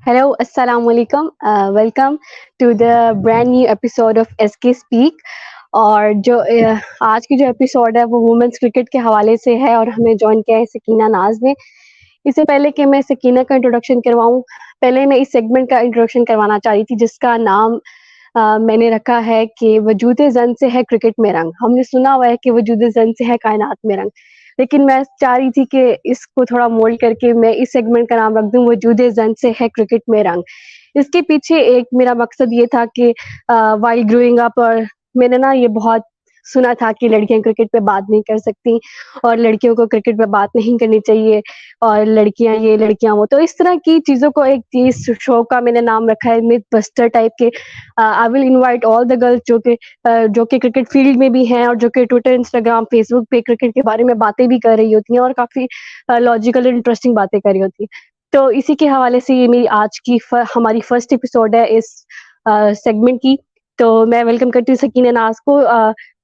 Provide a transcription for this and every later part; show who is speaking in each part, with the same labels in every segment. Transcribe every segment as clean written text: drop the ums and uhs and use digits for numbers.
Speaker 1: Hello, Assalamu alaikum. Welcome to the brand new episode of SK Speak. और जो आज की जो एपिसोड है वो वुमेन्स क्रिकेट के हवाले से है और हमें ज्वाइन किया है सकीना नाज ने। इससे पहले कि मैं सकीना का इंट्रोडक्शन करवाऊं, पहले मैं इस सेगमेंट का इंट्रोडक्शन करवाना चाह रही थी जिसका नाम मैंने रखा है कि वजूद जन से है क्रिकेट में रंग। हमने सुना हुआ है कि वजूद जन से है कायनात में रंग, लेकिन मैं चाह रही थी कि इसको थोड़ा मोल्ड करके मैं इस सेगमेंट का नाम रख दूं वजूद जन से है क्रिकेट में रंग। इसके पीछे एक मेरा मकसद ये था कि वाइल ग्रोइंग अप, और मैंने ना ये बहुत सुना था कि लड़कियां क्रिकेट पे बात नहीं कर सकती और लड़कियों को क्रिकेट पे बात नहीं करनी चाहिए और लड़कियां ये लड़कियां वो, तो इस तरह की चीजों को एक इस शो का मैंने नाम रखा है मिथ बस्टर टाइप के। I will invite all the girls जो कि क्रिकेट फील्ड में भी हैं और जो कि ट्विटर इंस्टाग्राम फेसबुक पे क्रिकेट के बारे में बातें भी कर रही होती हैं और काफी लॉजिकल इंटरेस्टिंग बातें कर रही होती हैं। तो इसी के हवाले से ये मेरी आज की हमारी फर्स्ट एपिसोड है इस सेगमेंट की। तो मैं वेलकम करती हूँ सकीना नाज को,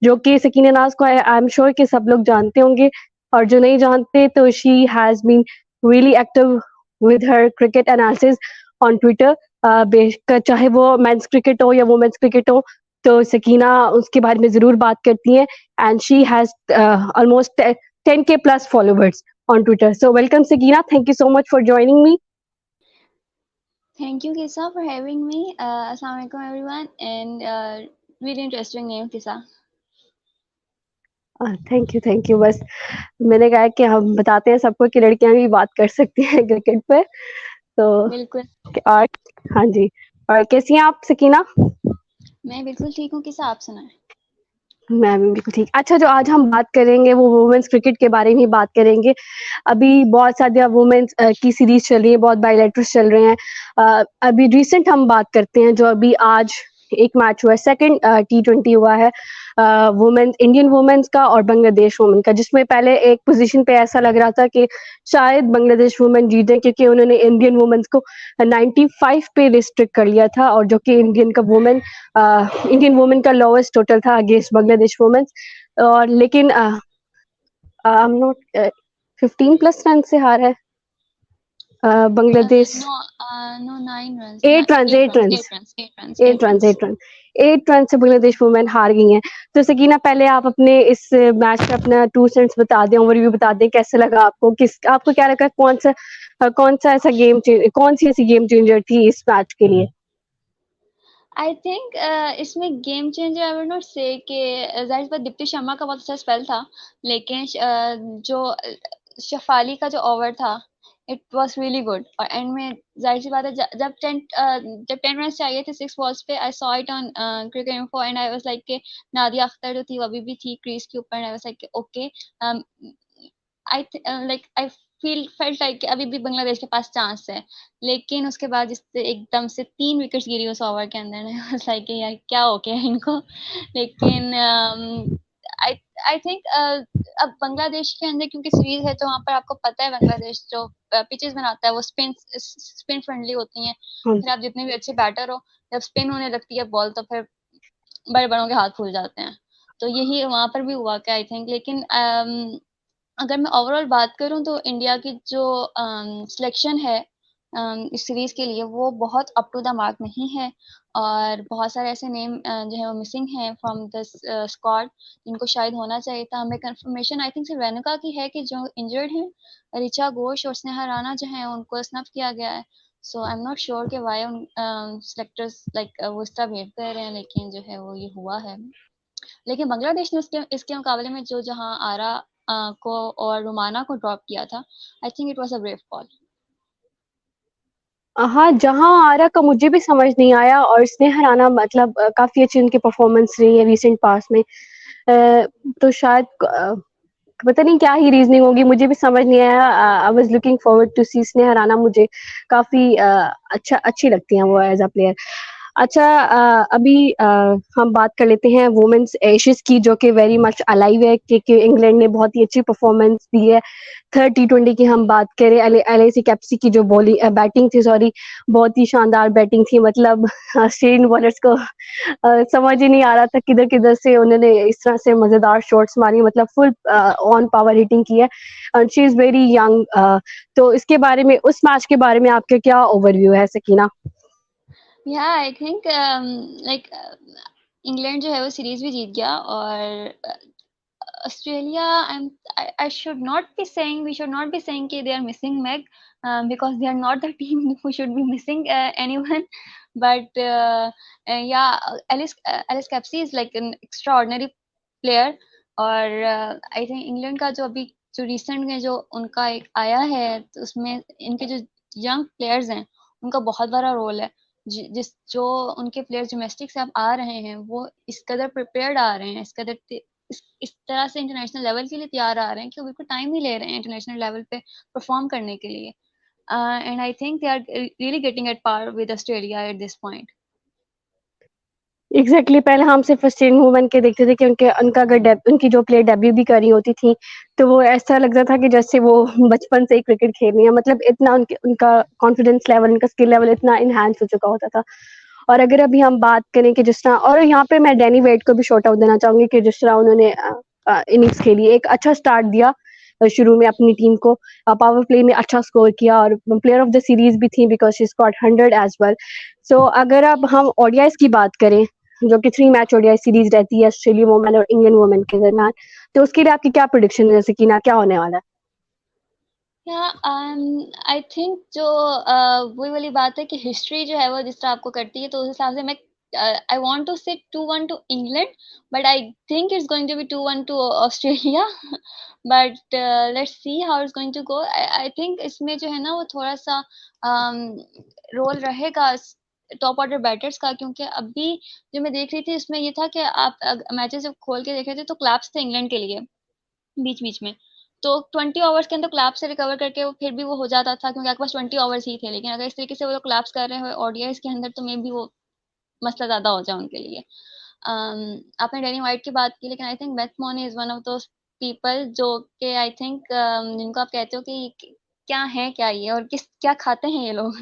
Speaker 1: जो कि सकीना नाज को आई एम श्योर कि सब लोग जानते होंगे, और जो नहीं जानते तो she has been really active with her cricket analysis on Twitter. चाहे वो मेंस क्रिकेट हो या वुमेन्स क्रिकेट हो, तो सकीना उसके बारे में जरूर बात करती हैं। And she has almost 10K plus followers on Twitter. So welcome Sakina. Thank you so much for joining me.
Speaker 2: Thank you, Kisa, for having me. Assalamualaikum, everyone, and really interesting name, Kisa.
Speaker 1: Thank you. बस मैंने कहा कि हम बताते हैं सबको कि लड़कियां भी बात कर सकती हैं क्रिकेट पे। तो
Speaker 2: बिल्कुल।
Speaker 1: और हाँ जी, और कैसी हैं आप सकीना?
Speaker 2: मैं बिल्कुल ठीक हूँ, किसा आप सुनाएं?
Speaker 1: मैं भी बिल्कुल ठीक। अच्छा, जो आज हम बात करेंगे वो वुमेन्स क्रिकेट के बारे में ही बात करेंगे। अभी बहुत सारे वुमेन्स की सीरीज चल रही है, बहुत बायलैटरल्स चल रहे हैं। अभी रिसेंट हम बात करते हैं, जो अभी आज एक मैच हुआ है, सेकंड T20 हुआ है वुमेन्स, इंडियन वुमेन्स का और बांग्लादेश वुमेन का, जिसमें पहले एक पोजीशन पे ऐसा लग रहा था कि शायद बांग्लादेश वुमेन जीते, क्योंकि उन्होंने इंडियन वुमेन्स को 95 पे रिस्ट्रिक्ट कर लिया था, और जो कि इंडियन वुमेन का लोवेस्ट टोटल था अगेंस्ट बांग्लादेश वुमेन्स। और लेकिन आई एम नॉट 15+ रन से हार है Bangladesh.
Speaker 2: No, 9 runs.
Speaker 1: 8 run
Speaker 2: 8 runs. 8 runs. 8 runs. 8
Speaker 1: 8 run
Speaker 2: runs.
Speaker 1: 8 run से बांग्लादेश वुमेन हार गई हैं। तो सकीना, पहले आप अपने इस मैच का अपना 2 सेंट्स बता दें, ओवरव्यू बता दें, कैसे लगा आपको, आपको क्या लगा, कौन सा ऐसा कौन सी ऐसी गेम चेंजर थी इस मैच के लिए?
Speaker 2: I think इसमें game changer I would not से कि जाहिर सी बात दीप्ति शर्मा का बहुत अच्छा स्पेल था, लेकिन जो शफाली का जो ओवर था इट वाज रियली गुड। और एंड में जाहिर सी बात है जब 10 रन चाहिए थे 6 बॉल्स पे, I saw it on cricket info and I was like कि नादिया अख्तर जो थी वो अभी भी थी क्रीज के ऊपर, and I was like okay, I felt like कि अभी भी बांग्लादेश के पास चांस है। लेकिन उसके बाद जिससे एकदम से 3 विकेट्स गिरी उस ओवर के अंदर, लाइक यार क्या हो गया इनको। लेकिन आई आई थिंक अब बांग्लादेश के अंदर क्योंकि सीरीज है, तो वहाँ पर आपको पता है बांग्लादेश जो पिचेस बनाता है वो स्पिन फ्रेंडली होती हैं।
Speaker 1: हाँ,
Speaker 2: फिर आप जितने भी अच्छे बैटर हो, जब स्पिन होने लगती है बॉल, तो फिर बड़े बड़ों के हाथ फूल जाते हैं। तो यही वहाँ पर भी हुआ क्या, आई थिंक। लेकिन अगर मैं ओवरऑल बात करूँ तो इंडिया की जो सिलेक्शन है इस सीरीज के लिए, वो बहुत अप टू द मार्क नहीं है, और बहुत सारे ऐसे नेम जो है वो मिसिंग हैं फ्रॉम द स्क्वाड, जिनको शायद होना चाहिए था। हमें कंफर्मेशन आई थिंक सिर्फ रेणुका की है कि जो इंजर्ड हैं, ऋचा घोष और स्नेहा राणा जो हैं उनको स्नफ किया गया है। सो आई एम नॉट श्योर कि वाई उन सेलेक्टर्स लाइक वो इस तरह वेट कर रहे हैं, लेकिन जो है वो ये हुआ है। लेकिन बांग्लादेश ने इसके मुकाबले में जो जहां आरा को और रुमाना को ड्रॉप किया था, I think it was a brave call.
Speaker 1: हाँ, जहाँ आरा का मुझे भी समझ नहीं आया, और स्नेहा राणा मतलब काफी अच्छी उनकी परफॉर्मेंस रही है रिसेंट पास में। तो शायद पता नहीं क्या ही रीजनिंग होगी, मुझे भी समझ नहीं आया। I was looking forward to see Sneha Rana, मुझे काफी अच्छी लगती हैं वो एज अ प्लेयर। अच्छा, अभी हम बात कर लेते हैं वुमेन्स एशेज की, जो कि वेरी मच अलाइव है, क्योंकि इंग्लैंड ने बहुत ही अच्छी परफॉर्मेंस दी है। थर्ड टी20 की हम बात करें, एलआईसी कैप्सी की जो बैटिंग थी, सॉरी, बहुत ही शानदार बैटिंग थी। मतलब ऑस्ट्रेलियन बॉलर्स को समझ ही नहीं आ रहा था किधर किधर से उन्होंने इस तरह से मजेदार शॉट्स मारी, मतलब फुल ऑन पावर हिटिंग की है। And she is very young. तो इसके बारे में, उस मैच के बारे में आपके क्या ओवरव्यू है सकीना?
Speaker 2: या आई थिंक लाइक इंग्लैंड जो है वो सीरीज भी जीत गया, और Australia, I should not be saying, we should not be saying कि they are missing Meg, because they are not the team who should be missing anyone. But yeah, Alice Capsey is like an extraordinary player. और I think England का जो अभी जो recent में जो उनका एक आया है, तो उसमें इनके जो यंग प्लेयर्स हैं उनका बहुत बड़ा रोल है। जिस जो उनके प्लेयर्स डोमेस्टिक से अब आ रहे हैं, वो इस कदर प्रिपेयर्ड आ रहे हैं, इस तरह से इंटरनेशनल लेवल के लिए तैयार आ रहे हैं कि वो बिल्कुल टाइम ही ले रहे हैं इंटरनेशनल लेवल पे परफॉर्म करने के लिए। And I think they are really getting at par with Australia at this point.
Speaker 1: Exactly, पहले हम सिर्फ ऑस्ट्रेलियन वुमेन के देखते थे कि उनका अगर उनकी जो प्लेयर डेब्यू भी करी होती थी, तो वो ऐसा लगता था कि जैसे वो बचपन से ही क्रिकेट खेल रही है। मतलब इतना उनका कॉन्फिडेंस लेवल, उनका स्किल लेवल इतना इनहांस हो चुका होता था। और अगर अभी हम बात करें कि जिस तरह, और यहाँ पे मैं डैनी वेट को भी शॉर्ट आउट देना चाहूंगी कि जिस तरह उन्होंने इनिंग्स खेली, एक अच्छा स्टार्ट दिया शुरू में अपनी टीम को, पावर प्ले में अच्छा स्कोर किया, और प्लेयर ऑफ द सीरीज भी थी because she scored 100 as well. So अगर अब हम ओडीआईस की बात करें, जो कि 3 मैच ओडीआई सीरीज रहती है ऑस्ट्रेलियन वुमेन और इंडियन वुमेन के दरमियान, तो उसके लिए आपकी क्या प्रोडिक्शन है सकीना, क्या होने वाला है?
Speaker 2: या आई थिंक जो वही वाली बात है कि हिस्ट्री जो है वो जिस तरह आपको करती है, तो उस हिसाब से मैं I want to say 2-1 to England, but I think it's going to be 2-1 to Australia. But let's see how it's going to go. I think इसमें जो है ना वो थोड़ा सा रोल रहेगा टॉप ऑर्डर बैटर्स का, क्योंकि अभी जो मैं देख रही थी उसमें ये था कि आप मैचेस जब खोल के देख रहे थे तो क्लैप्स थे इंग्लैंड के लिए बीच बीच में। तो 20 ओवर्स के अंदर क्लैप से रिकवर करके वो फिर भी वो हो जाता था, क्योंकि आपके पास 20 ओवर्स ही थे। लेकिन अगर इस तरीके से वो लोग क्लैप्स कर रहे हो ओडीआईस के अंदर, तो मे भी वो मसला ज्यादा हो जाए उनके लिए। आपने डैनी वाइट की बात की, लेकिन I think Beth Moni is one of those people जो कि आई थिंक जिनको आप कहते हो कि क्या है क्या ये, और किस क्या खाते हैं ये लोग।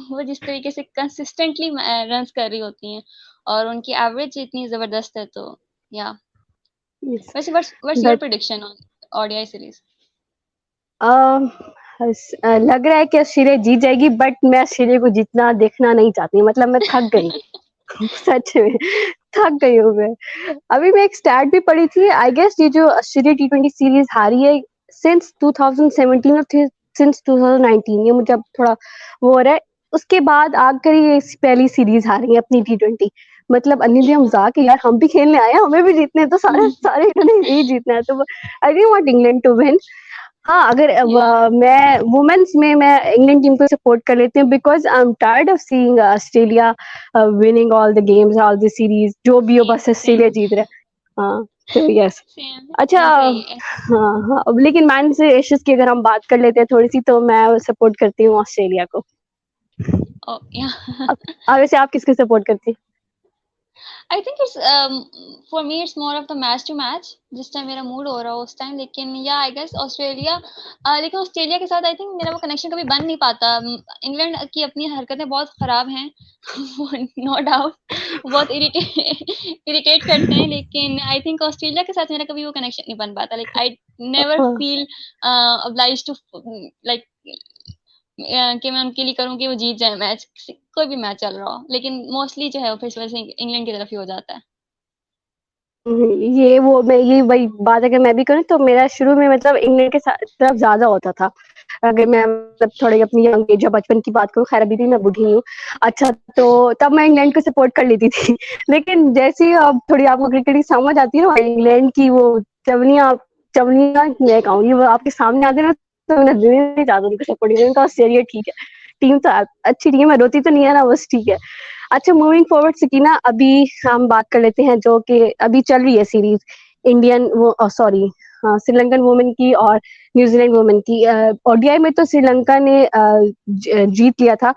Speaker 2: वो जिस तरीके से कंसिस्टेंटली रन्स कर रही होती हैं, और उनकी एवरेज इतनी जबरदस्त है, तो या।
Speaker 1: Yes.
Speaker 2: वैसे what's your
Speaker 1: But
Speaker 2: prediction on ODI series?
Speaker 1: लग रहा है कि ऑस्ट्रेलिया जीत जाएगी, बट मैं ऑस्ट्रेलिया को जीतना देखना नहीं चाहती। मतलब मैं थक गई हूँ। सच में थक गई हूँ मैं। अभी मैं एक स्टैट भी पढ़ी थी, आई गेस ये जो ऑस्ट्रेलिया टी20 सीरीज हारी है सिंस 2017 और सिंस 2019, ये मुझे अब थोड़ा वो हो रहा है। उसके बाद आकर ये पहली सीरीज हारी है अपनी टी20। मतलब अन्य भी मजाक है यार, हम भी खेलने आए हैं, हमें भी जीतने हैं, तो सारे सारे इन्होंने यही जीतना है। तो I don't want England to win. हाँ, अगर
Speaker 2: Yeah,
Speaker 1: मैं वुमेन्स में मैं इंग्लैंड टीम को सपोर्ट कर लेती हूँ, because I am tired of seeing Australia winning all the games, all the series, जो भी हो बस ऑस्ट्रेलिया
Speaker 2: same,
Speaker 1: जीत रहा है। हाँ, तो यस।
Speaker 2: same,
Speaker 1: अच्छा,
Speaker 2: ऐसा ही है।
Speaker 1: हाँ हाँ, अब लेकिन मैन से एशेज की अगर हम बात कर लेते हैं थोड़ी सी, तो मैं सपोर्ट करती हूँ ऑस्ट्रेलिया को।
Speaker 2: Oh, yeah.
Speaker 1: वैसे आप किसके सपोर्ट करती हैं?
Speaker 2: I think it's for me it's more of the match to match, जिस टाइम मेरा मूड हो रहा हो उस टाइम। लेकिन या आई गेस ऑस्ट्रेलिया, लेकिन ऑस्ट्रेलिया के साथ आई थिंक मेरा वो कनेक्शन कभी बन नहीं पाता। इंग्लैंड की अपनी हरकतें बहुत खराब हैं, नो डाउट, बहुत इरिटेट करते हैं, लेकिन आई थिंक ऑस्ट्रेलिया के साथ मेरा कभी वो कनेक्शन नहीं बन पाता। लाइक आई नेवर
Speaker 1: हाँ,
Speaker 2: फील obliged टू लाइक कि मैं उनके लिए करूँ कि वो जीत जाए मैच, कोई भी मैच चल रहा हो। लेकिन मोस्टली जो है वो फिर इस वजह से इंग्लैंड की तरफ ही हो जाता है।
Speaker 1: ये वो मैं ये वही बात अगर मैं भी करूँ, तो मेरा शुरू में मतलब इंग्लैंड के तरफ ज्यादा होता था। अगर मैं मतलब थोड़ी अपनी यंग एज या बचपन की बात करूँ, खैर अभी भी मैं बूढ़ी हूँ। अच्छा, तो तब मैं इंग्लैंड को सपोर्ट कर लेती थी। लेकिन जैसे ही अब थोड़ी आपको क्रिकेट की समझ आती है ना, इंग्लैंड की वो चवनिया चवनिया मैं कहूँगी, वो आपके सामने आते हैं ना, तो मैं दिल नहीं चाहता उनको सपोर्ट करने का। ऑस्ट्रेलिया ठीक है, टीम तो अच्छी टीम है, रोती तो नहीं है ना, बस ठीक है। अच्छा, मूविंग फॉरवर्ड सकीना, अभी हम बात कर लेते हैं जो कि अभी चल रही है सीरीज, इंडियन वो सॉरी श्रीलंकन वुमेन की और न्यूजीलैंड वुमेन की। ओडीआई में तो श्रीलंका ने जीत लिया था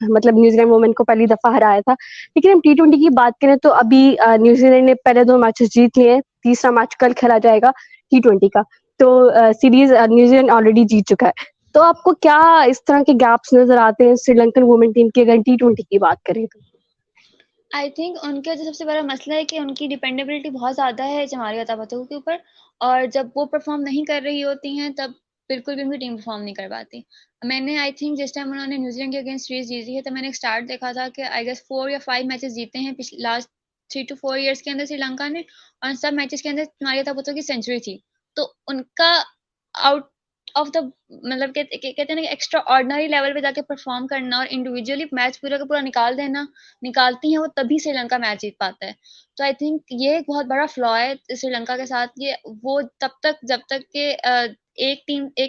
Speaker 1: मतलब न्यूजीलैंड वुमेन को पहली दफा हराया था। लेकिन हम T20 की बात करें तो अभी न्यूजीलैंड ने पहले 2 मैचेस जीत लिए हैं, तीसरा मैच कल खेला जाएगा T20 का। तो सीरीज न्यूजीलैंड ऑलरेडी जीत चुका है। तो आपको क्या इस तरह के गैप्स नजर आते हैं श्रीलंकन वुमेन टीम की अगर T20 की बात करें तो?
Speaker 2: आई थिंक उनका जो सबसे बड़ा मसला है कि उनकी डिपेंडेबिलिटी बहुत ज़्यादा है जमाली अताबतु के ऊपर, और जब वो परफॉर्म नहीं कर रही होती हैं तब बिल्कुल भी उनकी टीम परफॉर्म नहीं कर पाती। मैंने आई थिंक जिस टाइम उन्होंने न्यूजीलैंड के अगेंस्ट सीरीज जीती है, तो मैंने एक स्टार्ट देखा था कि आई गेस 4 या 5 मैचेस जीते हैं पिछले लास्ट 3 टू 4 ईयर्स के अंदर श्रीलंका ने, और सब मैचेस के अंदर जमाली अताबतु की सेंचुरी थी। तो उनका आउट ऑफ द मतलब कहते हैं ना कि एक्स्ट्रा ऑर्डिनरी लेवल पे जाके परफॉर्म करना और इंडिविजुअली मैच पूरा का पूरा निकाल देना, निकालती हैं वो, तभी श्रीलंका मैच जीत पाता है। तो आई थिंक ये एक बहुत बड़ा फ्लॉ है श्रीलंका के साथ, ये वो तब तक जब तक के एक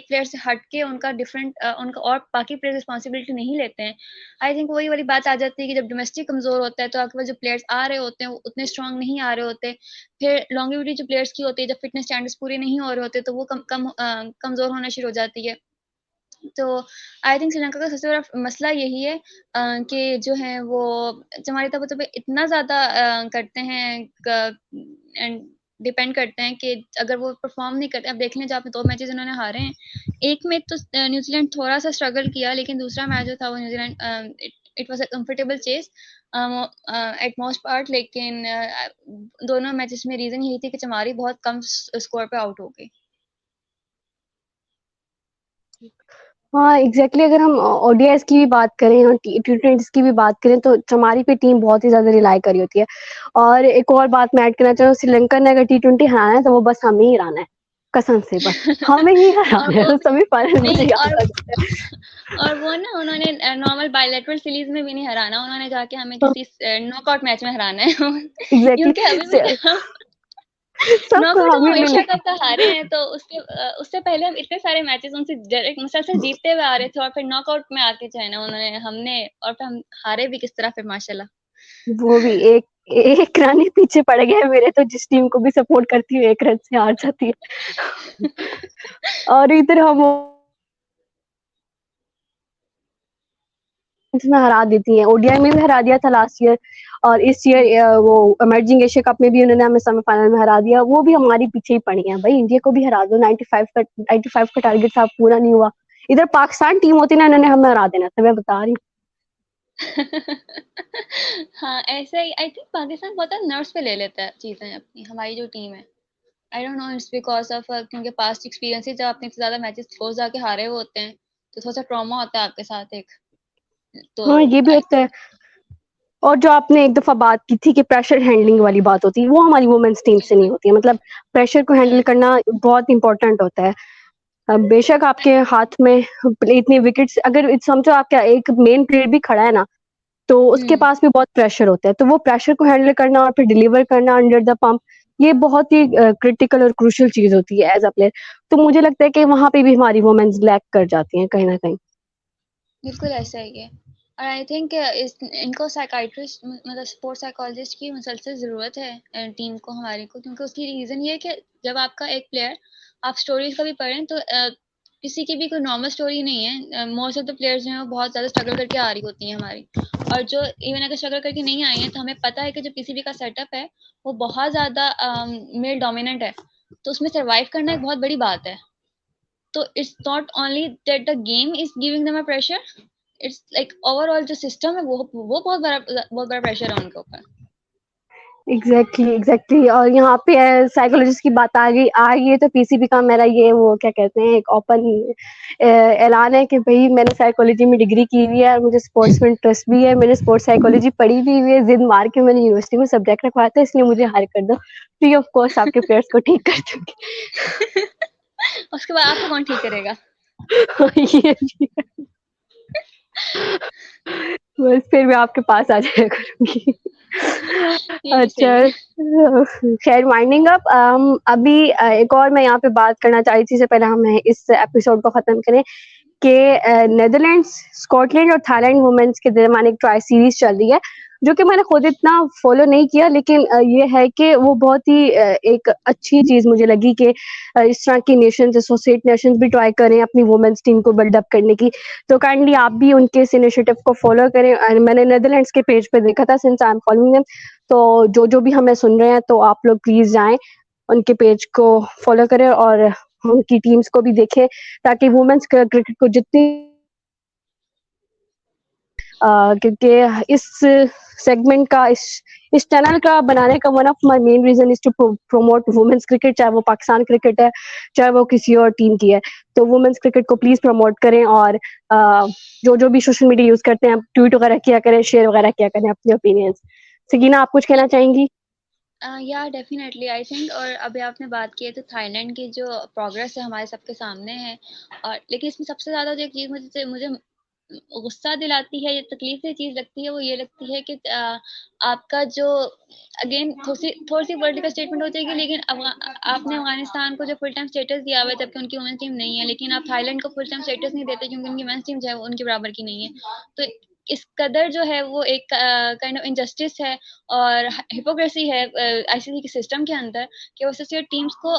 Speaker 2: प्लेयर से हट के उनका डिफरेंट उनका और बाकी प्लेयर रिस्पॉन्सिबिलिटी नहीं लेते हैं। आई थिंक वही वाली बात आ जाती है कि जब डोमेस्टिक कमजोर होता है तो आपके पास जो प्लेयर्स आ रहे होते हैं वो उतने स्ट्रांग नहीं आ रहे होते। फिर लॉन्गेविटी जो प्लेयर्स की होती है, जब फिटनेस स्टैंडर्ड्स पूरे नहीं हो रहे होते तो वो कमजोर होना शुरू हो जाती है। तो आई थिंक श्रीलंका का सबसे बड़ा मसला यही है कि जो है वो जमाली तबतु पे इतना ज़्यादा करते हैं एंड डिपेंड करते हैं कि अगर वो परफॉर्म नहीं करते, अब देख लें, जो आपने 2 मैचेस उन्होंने हारे हैं, एक में तो न्यूजीलैंड थोड़ा सा स्ट्रगल किया, लेकिन दूसरा मैच जो था वो New Zealand it was a comfortable chase at most part. लेकिन दोनों मैचेस में रीज़न यही थी कि चमारी बहुत कम स्कोर पे आउट हो गई।
Speaker 1: हाँ, एग्ज़ैक्टली अगर हम ओडीआईज़ की भी बात करें और टी20 की भी बात करें तो चमारी पे टीम बहुत ही ज़्यादा रिलाई कर रही होती है। और एक और बात मैं ऐड करना चाहूँ, श्रीलंका ने अगर T20 हराना है तो वो बस हमें ही हराना है, कसम से बस हमें ही
Speaker 2: और
Speaker 1: हराना है।
Speaker 2: वो
Speaker 1: तो सेमीफाइनल मुझे
Speaker 2: नहीं,
Speaker 1: याद आ जाता है।
Speaker 2: और वो ना उन्होंने नॉर्मल बायलैटरल सीरीज में भी नहीं हराना, उन्होंने जाके हमें
Speaker 1: हाँ,
Speaker 2: किसी नॉकआउट मैच में हराना है।
Speaker 1: एग्ज़ैक्टली
Speaker 2: क्योंकि अभी भी हम
Speaker 1: सबको
Speaker 2: नॉकआउट हम
Speaker 1: हमें
Speaker 2: एशिया
Speaker 1: मिले।
Speaker 2: कप का हारे हैं, तो उससे पहले हम इतने सारे मैचेस उनसे डायरेक्ट मुसलसल जीतते हुए आ रहे थे, और फिर नॉकआउट में आके जो है ना उन्होंने हमने और फिर हम हारे भी किस तरह फिर माशाल्लाह।
Speaker 1: वो भी एक एक रन ही पीछे पड़ गए मेरे, तो जिस टीम को भी सपोर्ट करती हूँ 1 रन से हार जाती है। और इधर हम में हरा देती हैं, ओडीआई में भी हरा दिया था लास्ट ईयर, और इस ईयर वो इमर्जिंग एशिया कप में भी उन्होंने हमें सेमीफाइनल में हरा दिया। वो भी हमारी पीछे ही पड़ी हैं। भाई इंडिया को भी हरा दो, 95 का टारगेट था, पूरा नहीं हुआ। इधर पाकिस्तान टीम होती ना, इन्होंने हमें हरा देना था, मैं बता रही हूँ।
Speaker 2: हाँ, ऐसा ही आई थिंक पाकिस्तान बहुत नर्व्स पे ले लेता है चीज़ें अपनी, हमारी जो टीम है। आई don't no, it's because of क्योंकि पास्ट एक्सपीरियंसेस जब आपने इतने ज़्यादा मैचेस क्लोज जाके हारे हुए होते हैं, तो थोड़ा-सा ट्रॉमा होता है आपके साथ एक। तो
Speaker 1: हाँ, ये भी
Speaker 2: आई
Speaker 1: होता है। और जो आपने एक दफा बात की थी कि प्रेशर हैंडलिंग वाली बात होती है, वो हमारी वुमेन्स टीम से नहीं
Speaker 2: बिल्कुल।
Speaker 1: होती है। मतलब प्रेशर को हैंडल
Speaker 2: हुँ,
Speaker 1: करना बहुत इंपॉर्टेंट होता है। बेशक आपके हाथ में इतनी विकेट्स, अगर समझो आपका एक मेन प्लेयर भी खड़ा है ना, तो उसके
Speaker 2: हुँ।
Speaker 1: पास भी बहुत प्रेशर होता है। तो वो प्रेशर को हैंडल करना और फिर डिलीवर करना अंडर द पंप, ये बहुत ही क्रिटिकल और क्रूशियल चीज़ होती है एज़ अ प्लेयर। तो मुझे लगता है कि वहाँ पे भी हमारी वुमेन्स लैक कर जाती हैं कहीं न कहीं।
Speaker 2: बिल्कुल ऐसा ही है। और आई थिंक इस इनको साइकियाट्रिस्ट मतलब स्पोर्ट्स साइकोलॉजिस्ट की मुसलसल ज़रूरत है टीम को, हमारी को, क्योंकि उसकी रीज़न ये है कि जब आपका एक प्लेयर, आप स्टोरीज कभी पढ़ें तो किसी की भी कोई नॉर्मल स्टोरी नहीं है। मोस्ट ऑफ द प्लेयर्स जो हैं वो बहुत ज़्यादा स्ट्रगल करके आ रही होती हैं हमारी, और जो इवन अगर स्ट्रगल करके नहीं आई हैं तो हमें पता है कि जो पीसीबी का सेटअप है वो बहुत ज़्यादा मेल डोमिनेंट है, तो उसमें सर्वाइव करना एक बहुत बड़ी बात है। तो it's not only that the game is giving them a pressure, it's like overall जो सिस्टम है वो बहुत बड़ा प्रेशर है उनके ऊपर।
Speaker 1: एग्ज़ैक्टली और यहाँ पे साइकोलॉजिस्ट की बात आ गई है तो पीसीबी का मेरा ये वो क्या कहते हैं, एक ओपन ऐलान है कि भई मैंने साइकोलॉजी में डिग्री की हुई है और मुझे स्पोर्ट्स में इंटरेस्ट भी है। मैंने स्पोर्ट्स साइकोलॉजी पढ़ी भी हुई है, ज़िद मार के मैंने यूनिवर्सिटी में सब्जेक्ट रखवाया था, इसलिए मुझे हायर कर दो। फ्री ऑफ कॉस्ट आपके प्लेयर्स को ठीक कर दूँगी।
Speaker 2: उसके बाद आपको कौन ठीक करेगा?
Speaker 1: ये भी है। बस फिर मैं आपके पास आ जाया करूँगी।
Speaker 2: ये भी
Speaker 1: अच्छा,
Speaker 2: सही है।
Speaker 1: खैर वाइंडिंग अप, अभी एक और मैं यहाँ पे बात करना चाह रही थी, इससे पहले हम इस एपिसोड को खत्म करें कि नीदरलैंड्स, स्कॉटलैंड और थाईलैंड वुमेन्स के दरमियान एक ट्राई सीरीज चल रही है। जो कि मैंने खुद इतना फ़ॉलो नहीं किया, लेकिन ये है कि वो बहुत ही एक अच्छी चीज़ मुझे लगी कि इस तरह की नेशंस, एसोसिएट नेशंस भी ट्राई करें अपनी वुमेन्स टीम को बिल्ड अप करने की। तो काइंडली आप भी उनके इस इनिशिएटिव को फ़ॉलो करें। मैंने नीदरलैंड्स के पेज पे देखा था, since I am following them. तो जो भी हमें सुन रहे हैं, तो आप लोग प्लीज़ जाएँ, उनके पेज को फ़ॉलो करें और उनकी टीम्स को भी देखें, ताकि वुमेन्स क्रिकेट को जितनी क्योंकि इस सेगमेंट का, इस चैनल का बनाने का one of my main reason is to promote women's cricket, चाहे वो पाकिस्तान क्रिकेट है, चाहे वो किसी और टीम की है। तो वुमेन्स क्रिकेट को प्लीज़ प्रमोट करें और जो भी सोशल मीडिया यूज़ करते हैं, आप ट्वीट वगैरह किया करें, शेयर वगैरह किया करें अपने ओपिनियंस। सकीना, आप कुछ कहना चाहेंगी?
Speaker 2: या डेफिनेटली आई थिंक, और अभी आपने बात की है तो थाईलैंड की जो प्रोग्रेस है हमारे सबके सामने है। और लेकिन इसमें सबसे ज़्यादा जो एक चीज़ मुझे मुझे गुस्सा दिलाती है, ये तकलीफ से चीज़ लगती है, वो ये लगती है कि आपका जो अगेन थोड़ी सी पॉलिटिकल स्टेटमेंट हो जाएगी, लेकिन आपने अफगानिस्तान को जो फुल टाइम स्टेटस दिया हुआ है, जबकि उनकी वुमेन्स टीम नहीं है, लेकिन आप थाईलैंड को फुल टाइम स्टेटस नहीं देते क्योंकि उनकी वुमेन्स टीम जो है वो उनके बराबर की नहीं है। तो इस कदर जो है वो एक काइंड ऑफ इनजस्टिस है और हिपोक्रेसी है आईसीसी के सिस्टम के अंदर, कि वो एसोसिएट टीम्स को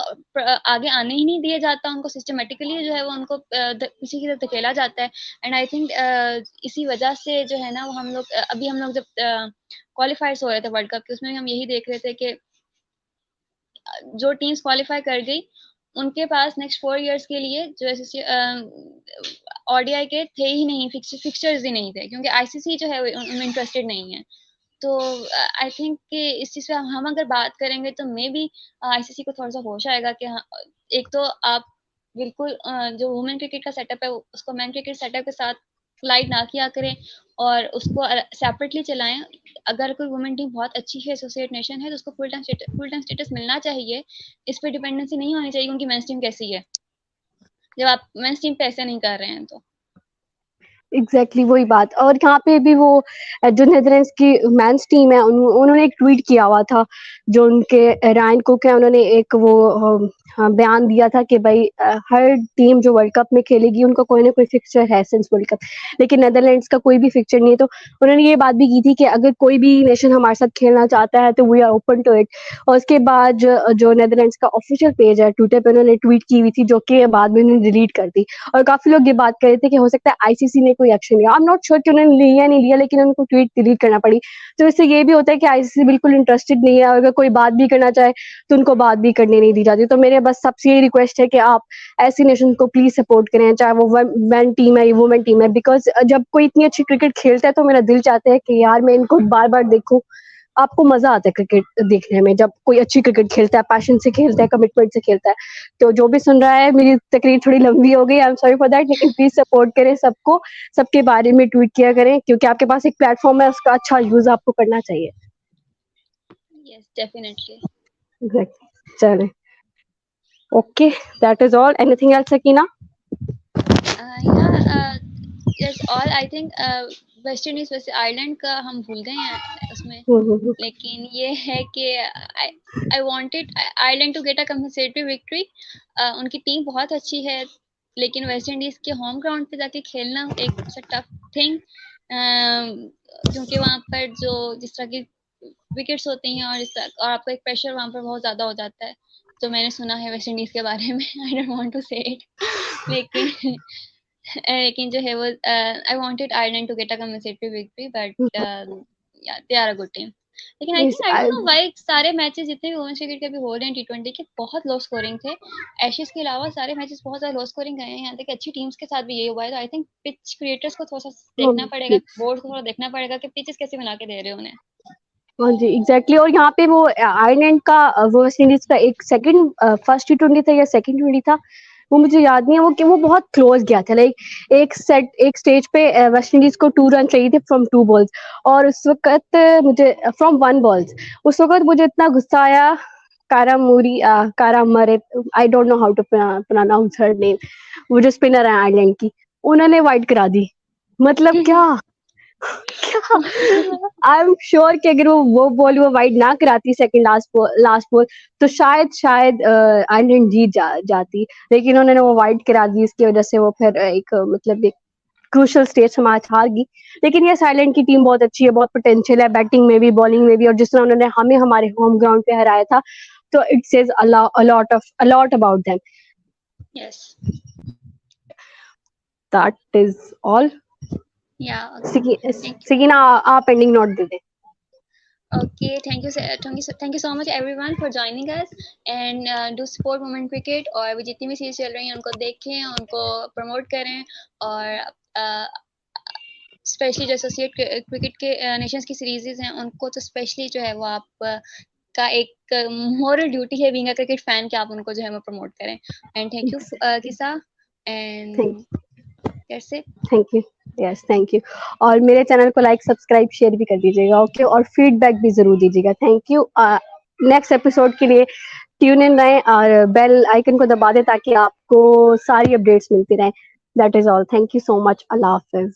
Speaker 2: आगे आने ही नहीं दिया जाता, उनको सिस्टमेटिकली जो है वो उनको पीछे की तरफ धकेला जाता है। एंड आई थिंक इसी वजह से जो है ना, वो हम लोग अभी हम लोग जब क्वालिफाइज हो रहे थे वर्ल्ड कप के, उसमें भी हम यही देख रहे थे कि जो टीम्स क्वालिफाई कर गई उनके पास नेक्स्ट 4 इयर्स के लिए जो ओडीआई के थे ही नहीं, फिक्सचर्स ही नहीं थे, क्योंकि आईसीसी जो है उनमें इंटरेस्टेड नहीं है। तो आई थिंक कि इस चीज़ पे हम अगर बात करेंगे तो मे बी आईसीसी को थोड़ा-सा होश आएगा कि हाँ, एक तो आप बिल्कुल जो वुमेन क्रिकेट का सेटअप है उसको मेन क्रिकेट सेटअप के साथ कोलाइड ना किया करें और उसको सेपरेटली चलाएँ। अगर कोई वुमेन टीम बहुत अच्छी है, एसोसिएट नेशन है, तो उसको फुल टाइम स्टेटस मिलना चाहिए। इस पे डिपेंडेंसी नहीं होनी चाहिए उनकी मेंस टीम कैसी है, जब आप मेंस टीम पे ऐसा नहीं कर रहे हैं तो।
Speaker 1: एग्जैक्टली वही बात। और यहाँ पे भी वो जो नेदरलैंड्स की मेंस टीम है, उन्होंने एक ट्वीट किया हुआ था, जो उनके रायन कुक है, उन्होंने एक वो बयान दिया था कि भाई हर टीम जो वर्ल्ड कप में खेलेगी उनका कोई ना कोई फिक्सचर है सिंस वर्ल्ड कप, लेकिन नेदरलैंड्स का कोई भी फिक्सचर नहीं है। तो उन्होंने ये बात भी की थी कि अगर कोई भी नेशन हमारे साथ खेलना चाहता है तो we are open to it. और उसके बाद जो नेदरलैंड्स का ऑफिशियल पेज है ट्विटर पे, उन्होंने ट्वीट की हुई थी, जो कि बाद में उन्होंने डिलीट कर दी। और काफ़ी लोग ये बात कर रहे थे कि हो सकता है आईसीसी ने कोई एक्शन लिया। आई एम नॉट श्योर कि उन्होंने लिया या नहीं लिया, लेकिन उनको ट्वीट डिलीट करना पड़ी। तो इससे ये भी होता है कि आईसीसी बिल्कुल इंटरेस्टेड नहीं है, और अगर कोई बात भी करना चाहे तो उनको बात भी करने नहीं दी जाती। तो मेरे बस सबसे यही रिक्वेस्ट है कि आप ऐसी नेशन को प्लीज सपोर्ट करें, चाहे वो मैन टीम है या वुमेन टीम है, बिकॉज जब कोई इतनी अच्छी क्रिकेट खेलता है तो मेरा दिल चाहता है कि यार मैं इनको बार बार देखूं। आपको मजा आता है क्रिकेट देखने में, जब कोई अच्छी क्रिकेट खेलता है, पैशन से खेलता है, कमिटमेंट से खेलता है। तो जो भी सुन रहा है, मेरी तकरीर थोड़ी लंबी हो गई, I am sorry for that, लेकिन प्लीज सपोर्ट करें सबको, सबके बारे में ट्वीट किया करें, क्योंकि आपके पास एक प्लेटफॉर्म है, उसका अच्छा यूज आपको करना चाहिए।
Speaker 2: Yes, definitely.
Speaker 1: एग्जैक्टली, चले, okay, that is all. Anything else Sakina?
Speaker 2: Yeah yes, all I think West Indies वैसे आयरलैंड का हम भूल गए हैं उसमें,
Speaker 1: हम्म।
Speaker 2: लेकिन ये है कि I I wanted Ireland to get a compensatory victory. उनकी टीम बहुत अच्छी है, लेकिन वेस्ट इंडीज के होम ग्राउंड पे जाके खेलना एक टफ थिंग, क्योंकि वहाँ पर जो जिस तरह की विकेट्स होती हैं और और आपका एक प्रेशर वहाँ पर बहुत ज़्यादा हो जाता है, जो मैंने सुना है वेस्ट इंडीज के बारे में। I don't want to say it, लेकिन लेकिन जो है वो I wanted Ireland to get a compensatory victory, but yeah they are a good team. लेकिन I think I don't know why सारे मैचेस जितने भी वुमेन्स क्रिकेट के भी हो रहे हैं टी20 के, बहुत लो स्कोरिंग थे। एशेज के अलावा सारे मैचेस बहुत ज़्यादा लो स्कोरिंग गए हैं, यहाँ तक कि अच्छी टीम्स के साथ भी यही हुआ है। तो आई थिंक पिच क्रिएटर्स को थोड़ा सा देखना पड़ेगा, बोर्ड को थोड़ा देखना पड़ेगा कि पिचेस कैसे बना के दे रहे हो उन्हें।
Speaker 1: हाँ जी, एग्जैक्टली। और यहाँ पे वो आयरलैंड का वो वेस्ट इंडीज का एक सेकंड फर्स्ट टी20 था या सेकंड टी20 था, वो मुझे याद नहीं है, वो कि वो बहुत क्लोज गया था। लाइक एक स्टेज पे वेस्ट इंडीज को 2 रन चाहिए थे फ्रॉम 2 बॉल्स, और उस वक्त मुझे फ्रॉम 1 बॉल्स, उस वक्त मुझे इतना गुस्सा आया। Kara Murray, I don't know how to pronounce her name, वो जो स्पिनर है आयरलैंड की, उन्होंने वाइड करा दी। मतलब क्या, क्या, आई एम श्योर कि अगर वो बॉल वो वाइड ना कराती सेकंड लास्ट बॉल, तो शायद आयरलैंड जीत जाती, लेकिन उन्होंने वो वाइड करा दी। इसकी वजह से वो फिर एक मतलब एक क्रूशल स्टेज से मैच हार गई, लेकिन ये साइलेंट की टीम बहुत अच्छी है, बहुत पोटेंशियल है बैटिंग में भी, बॉलिंग में भी, और जिस तरह उन्होंने हमें हमारे होम ग्राउंड पे हराया था, तो it says a lot about them.
Speaker 2: Yes.
Speaker 1: That is all.
Speaker 2: Yeah. Okay. Thank you.
Speaker 1: Sakina, आप ending note they they.
Speaker 2: Okay, thank you so much everyone for joining us and do support women cricket और भी जितनी भी series चल रही हैं उनको देखें, उनको प्रमोट करें और स्पेशली जो एसोसिएट क्रिकेट के नेशंस की सीरीजेस हैं उनको तो स्पेशली जो है वो आप का एक मोरल ड्यूटी है बीइंग अ क्रिकेट फैन कि आप उनको जो है वो प्रमोट करें. एंड थैंक यू किसा and that's it.
Speaker 1: Thank you. Yes, thank you. और मेरे चैनल को लाइक, सब्सक्राइब, शेयर भी कर दीजिएगा. ओके, और फीडबैक भी जरूर दीजिएगा. Thank you. नेक्स्ट एपिसोड के लिए ट्यून इन रहें और बेल आइकन को दबा दें ताकि आपको सारी अपडेट्स मिलती रहें. That is all. Thank you so much. Allah Hafiz.